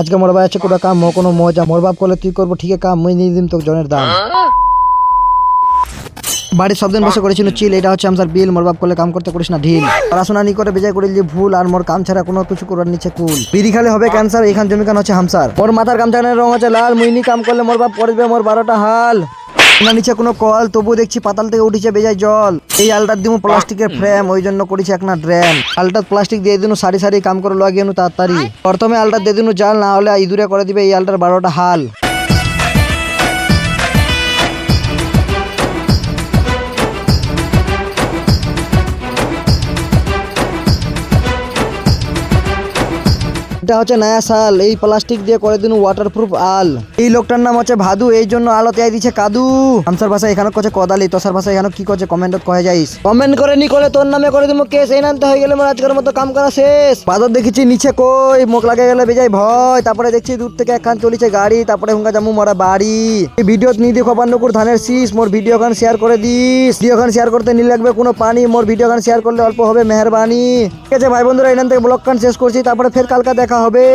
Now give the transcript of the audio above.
আজকে মোর ভাই আছে কোনো কাম কোনো মজা মোর বাপ করলে তুই করবো ঠিক কাম মুই নিয়ে দিম তোকে জনের দাম। বাড়ির সব দিন বসে করেছিল চিল, এটা হচ্ছে আমার বিল। মোর বাপ করলে কাম করতে করিস না ঢিল, পড়াশোনা নি করে বেজায় করিল যে ভুল, আর মোর কাম ছাড়া কোনো কিছু করার নিচে কুল। বিড়ি খালে হবে ক্যান্সার, এখান জমি কান হচ্ছে হামসার। মোর মাথার গামছানের রং হচ্ছে লাল, মুইনি কাম করলে মোর বাপ পড়বে মোর 12টা হাল। না নিচে কোনো কল, তবু দেখছি পাতাল থেকে উঠেছে বেজায় জল। এই আলটার দিমু প্লাস্টিকের ফ্রেম, ওই জন্য করেছি একটা ড্রেন। আলটার প্লাস্টিক দিয়ে দিনু সারি সারি কাম করে লাগিয়ে তাড়াতাড়ি। প্রথমে আলটা দিয়ে দিনু জাল, না হলে ইঁদুরে করে দিবে এই আলটার 12টা হাল। এটা হচ্ছে নয়া সাল, এই প্লাস্টিক দিয়ে করে দিন ওয়াটারপ্রুফ আল। এই লোকটার নাম হচ্ছে ভাদু, এই জন্য আলো তেয়াই দিচ্ছে কাদু। আমসার ভাষা এখানে কচ্ছে কদালি, তোসার ভাষা এখানে কি করছে কমেন্টত কয়ে যাইস। কমেন্ট করে নি করে তোর নামে করে দিব কেস, এই নানতে হয়ে গেলে মোর আজকের মতো কাম করা শেষ। বাদর দেখেছি নিচে কই মুখ লাগে গেলে বেজায় ভয়, তারপরে দেখছি দূর থেকে একখান চলিছে গাড়ি, তারপরে হুঙ্গা জামু মরা বাড়ি। এই ভিডিওত নি দেখো পান্নকুর ধানের শীষ, মোর ভিডিও খান শেয়ার করে দিস। ভিডিও খান শেয়ার করতে নি লাগবে কোনো পানি, মোর ভিডিও খান শেয়ার করলে অল্প হবে মেহরবানি। ঠিক আছে ভাই বন্ধুরা, এখান থেকে ব্লগ খান শেষ করছি, তারপরে ফের কালকা দেখা হবে।